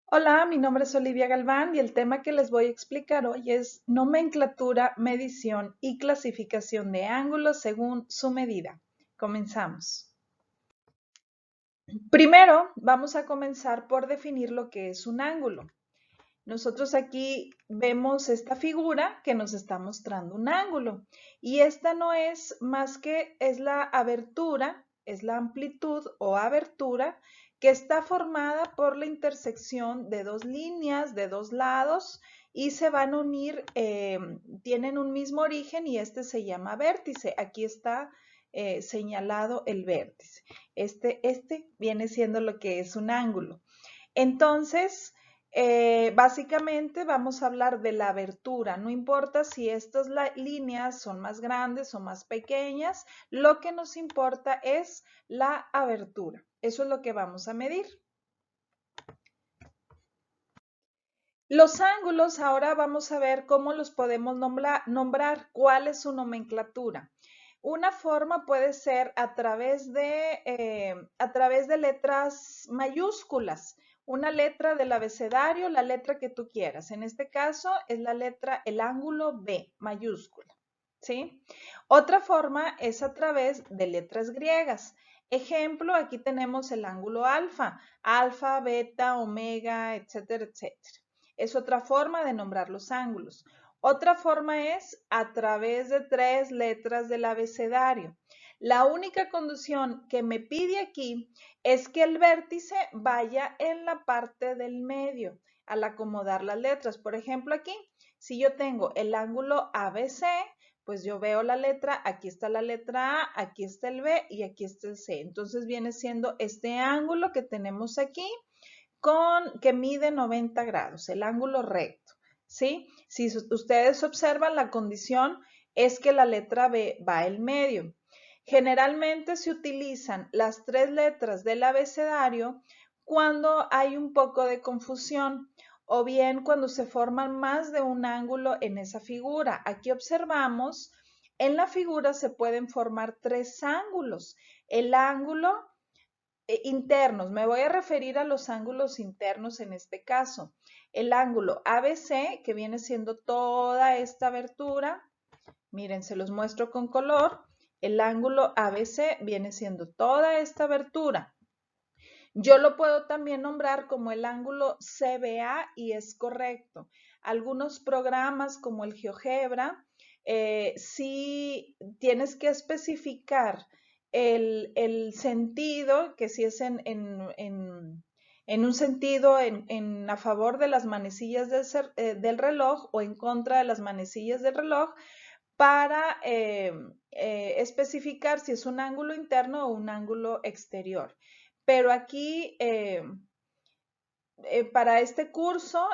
Hola, mi nombre es Olivia Galván y el tema que les voy a explicar hoy es nomenclatura, medición y clasificación de ángulos según su medida. Comenzamos. Primero, vamos a comenzar por definir lo que es un ángulo. Nosotros aquí vemos esta figura que nos está mostrando un ángulo y esta no es más que es la abertura, es la amplitud o abertura que está formada por la intersección de dos líneas de dos lados y se van a unir, tienen un mismo origen y este se llama vértice. Aquí está señalado el vértice. Este viene siendo lo que es un ángulo. Entonces, básicamente vamos a hablar de la abertura. No importa si estas líneas son más grandes o más pequeñas, lo que nos importa es la abertura. Eso es lo que vamos a medir. Los ángulos, ahora vamos a ver cómo los podemos nombrar, cuál es su nomenclatura. Una forma puede ser a través de letras mayúsculas, una letra del abecedario, la letra que tú quieras. En este caso es la letra, el ángulo B mayúscula, ¿sí? Otra forma es a través de letras griegas. Ejemplo, aquí tenemos el ángulo alfa, alfa, beta, omega, etcétera, etcétera. Es otra forma de nombrar los ángulos. Otra forma es a través de tres letras del abecedario. La única condición que me pide aquí es que el vértice vaya en la parte del medio al acomodar las letras. Por ejemplo, aquí, si yo tengo el ángulo ABC, pues yo veo la letra, aquí está la letra A, aquí está el B y aquí está el C. Entonces viene siendo este ángulo que tenemos aquí que mide 90 grados, el ángulo recto, ¿sí? Si ustedes observan, la condición es que la letra B va al medio. Generalmente se utilizan las tres letras del abecedario cuando hay un poco de confusión o bien cuando se forman más de un ángulo en esa figura. Aquí observamos, en la figura se pueden formar tres ángulos. El ángulo internos, me voy a referir a los ángulos internos en este caso. El ángulo ABC, que viene siendo toda esta abertura, miren, se los muestro con color. El ángulo ABC viene siendo toda esta abertura. Yo lo puedo también nombrar como el ángulo CBA y es correcto. Algunos programas como el GeoGebra, sí tienes que especificar el sentido, que si es en un sentido a favor de las manecillas del reloj o en contra de las manecillas del reloj, para especificar si es un ángulo interno o un ángulo exterior. Pero aquí, para este curso,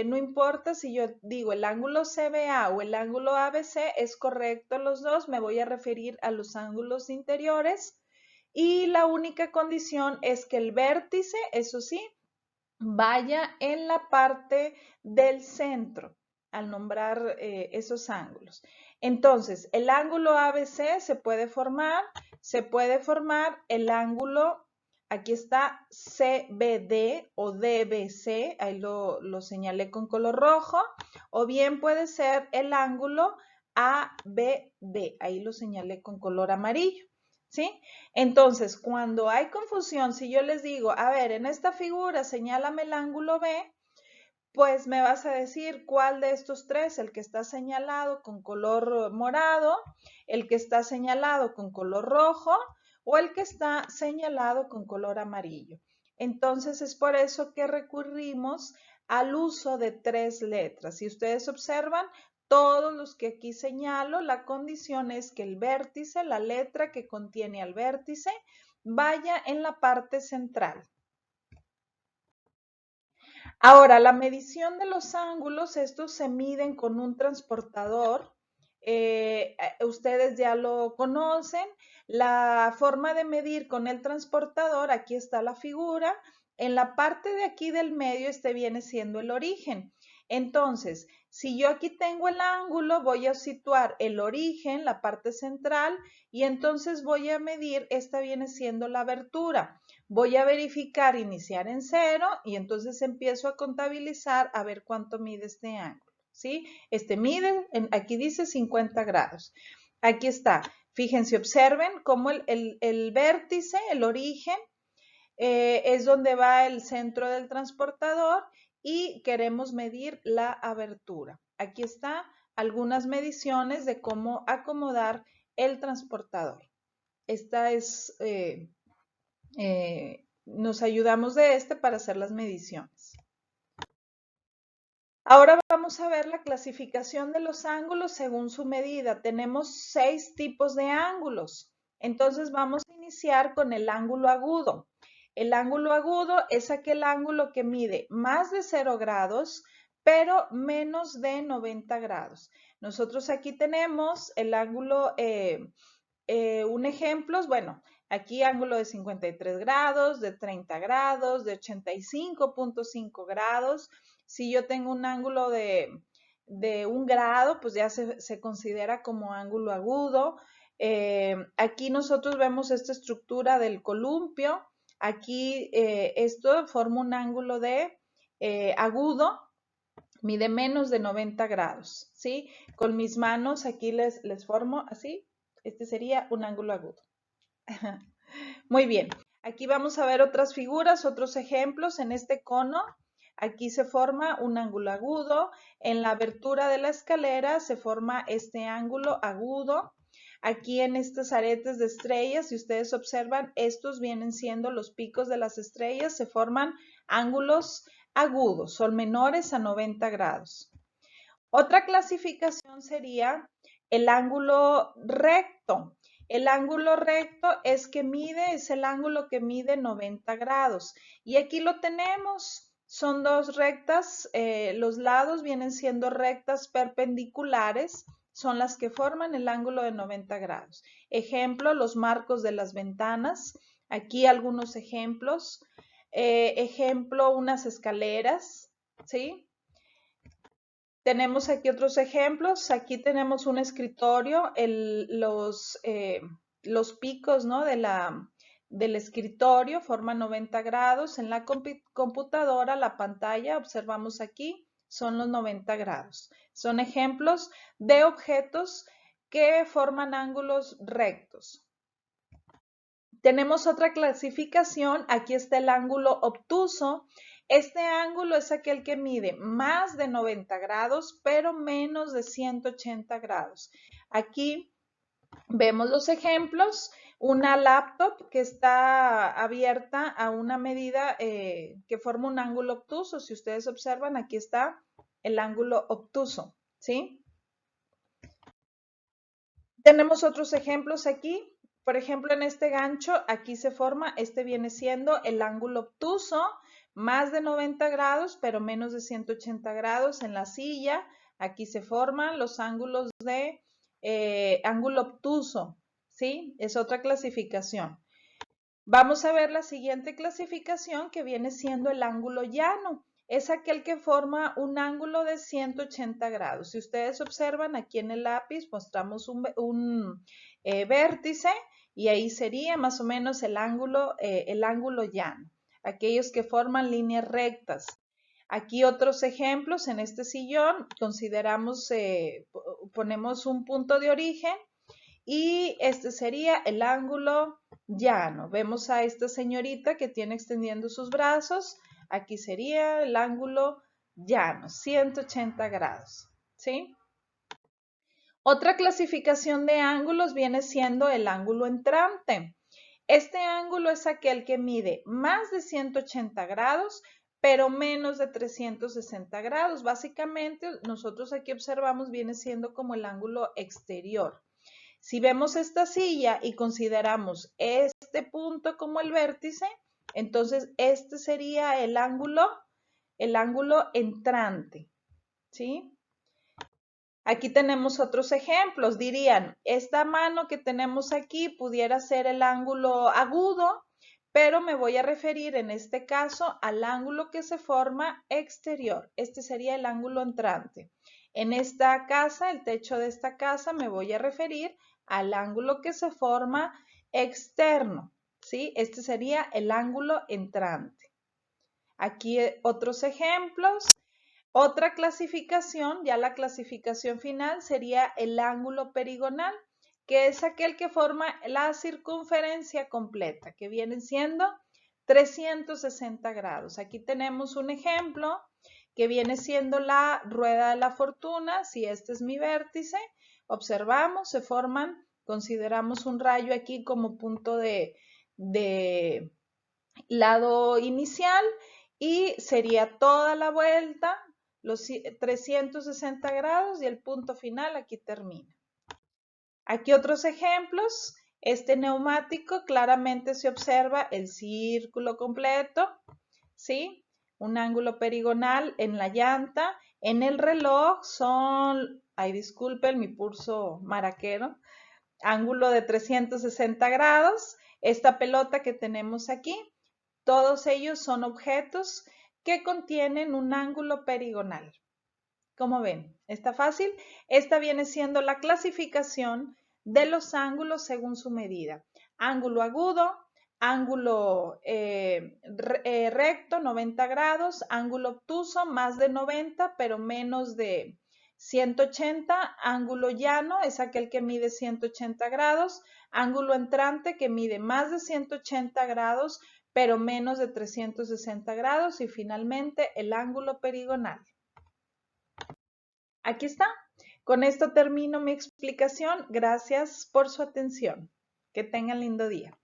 no importa si yo digo el ángulo CBA o el ángulo ABC, es correcto los dos, me voy a referir a los ángulos interiores y la única condición es que el vértice, eso sí, vaya en la parte del centro al nombrar esos ángulos. Entonces, el ángulo ABC se puede formar el ángulo, aquí está CBD o DBC, ahí lo señalé con color rojo, o bien puede ser el ángulo ABB, ahí lo señalé con color amarillo. ¿Sí? Entonces, cuando hay confusión, si yo les digo, a ver, en esta figura señálame el ángulo B, pues me vas a decir cuál de estos tres, el que está señalado con color morado, el que está señalado con color rojo o el que está señalado con color amarillo. Entonces, es por eso que recurrimos al uso de tres letras. Si ustedes observan, todos los que aquí señalo, la condición es que el vértice, la letra que contiene al vértice, vaya en la parte central. Ahora, la medición de los ángulos, estos se miden con un transportador. Ustedes ya lo conocen. La forma de medir con el transportador, aquí está la figura. En la parte de aquí del medio, este viene siendo el origen. Entonces, si yo aquí tengo el ángulo, voy a situar el origen, la parte central, y entonces voy a medir, esta viene siendo la abertura. Voy a verificar, iniciar en 0, y entonces empiezo a contabilizar a ver cuánto mide este ángulo, ¿sí? Este mide, aquí dice 50 grados. Aquí está. Fíjense, observen cómo el vértice, el origen, es donde va el centro del transportador y queremos medir la abertura. Aquí está algunas mediciones de cómo acomodar el transportador. Esta es, nos ayudamos de para hacer las mediciones. Ahora vamos a ver la clasificación de los ángulos según su medida. Tenemos 6 tipos de ángulos. Entonces vamos a iniciar con el ángulo agudo. El ángulo agudo es aquel ángulo que mide más de 0 grados, pero menos de 90 grados. Nosotros aquí tenemos el ángulo, un ejemplo, bueno, aquí ángulo de 53 grados, de 30 grados, de 85.5 grados. Si yo tengo un ángulo de 1 grado, pues ya se considera como ángulo agudo. Aquí nosotros vemos esta estructura del columpio. Aquí esto forma un ángulo de agudo, mide menos de 90 grados, ¿sí? Con mis manos aquí les formo así. Este sería un ángulo agudo. Muy bien. Aquí vamos a ver otras figuras, otros ejemplos. En este cono, aquí se forma un ángulo agudo. En la abertura de la escalera se forma este ángulo agudo. Aquí en estos aretes de estrellas, si ustedes observan, estos vienen siendo los picos de las estrellas, se forman ángulos agudos, son menores a 90 grados. Otra clasificación sería el ángulo recto. El ángulo recto es el ángulo que mide 90 grados. Y aquí lo tenemos, son dos rectas, los lados vienen siendo rectas perpendiculares, son las que forman el ángulo de 90 grados. Ejemplo, los marcos de las ventanas. Aquí algunos ejemplos. Ejemplo, unas escaleras, ¿sí? Tenemos aquí otros ejemplos. Aquí tenemos un escritorio, los picos, ¿no? del escritorio forman 90 grados. En la computadora, la pantalla, observamos aquí, son los 90 grados. Son ejemplos de objetos que forman ángulos rectos. Tenemos otra clasificación. Aquí está el ángulo obtuso. Este ángulo es aquel que mide más de 90 grados, pero menos de 180 grados. Aquí vemos los ejemplos. Una laptop que está abierta a una medida que forma un ángulo obtuso. Si ustedes observan, aquí está el ángulo obtuso, ¿sí? Tenemos otros ejemplos aquí. Por ejemplo, en este gancho, aquí se forma, este viene siendo el ángulo obtuso, más de 90 grados, pero menos de 180 grados. En la silla, aquí se forman los ángulos de ángulo obtuso, ¿sí? Es otra clasificación. Vamos a ver la siguiente clasificación, que viene siendo el ángulo llano. Es aquel que forma un ángulo de 180 grados. Si ustedes observan, aquí en el lápiz mostramos un vértice y ahí sería más o menos el ángulo llano. Aquellos que forman líneas rectas. Aquí otros ejemplos. En este sillón consideramos, ponemos un punto de origen y este sería el ángulo llano. Vemos a esta señorita que tiene extendiendo sus brazos. Aquí sería el ángulo llano, 180 grados, ¿sí? Otra clasificación de ángulos viene siendo el ángulo entrante. Este ángulo es aquel que mide más de 180 grados, pero menos de 360 grados. Básicamente, nosotros aquí observamos, viene siendo como el ángulo exterior. Si vemos esta silla y consideramos este punto como el vértice, entonces este sería el ángulo entrante, ¿sí? Aquí tenemos otros ejemplos. Dirían, esta mano que tenemos aquí pudiera ser el ángulo agudo, pero me voy a referir en este caso al ángulo que se forma exterior. Este sería el ángulo entrante. En esta casa, el techo de esta casa, me voy a referir al ángulo que se forma externo, ¿sí? Este sería el ángulo entrante. Aquí otros ejemplos. Otra clasificación, ya la clasificación final, sería el ángulo perigonal, que es aquel que forma la circunferencia completa, que viene siendo 360 grados. Aquí tenemos un ejemplo que viene siendo la rueda de la fortuna. Si este es mi vértice, observamos, se forman, consideramos un rayo aquí como punto de lado inicial y sería toda la vuelta, los 360 grados y el punto final aquí termina. Aquí otros ejemplos. Este neumático claramente se observa el círculo completo, ¿sí? Un ángulo perigonal en la llanta. En el reloj son, ay disculpen mi pulso maraquero, ángulo de 360 grados. Esta pelota que tenemos aquí, todos ellos son objetos que contienen un ángulo perigonal. ¿Cómo ven? ¿Está fácil? Esta viene siendo la clasificación de los ángulos según su medida. Ángulo agudo, ángulo recto, 90 grados, ángulo obtuso, más de 90, pero menos de 180, ángulo llano es aquel que mide 180 grados, ángulo entrante que mide más de 180 grados, pero menos de 360 grados y finalmente el ángulo perigonal. Aquí está. Con esto termino mi explicación. Gracias por su atención. Que tengan lindo día.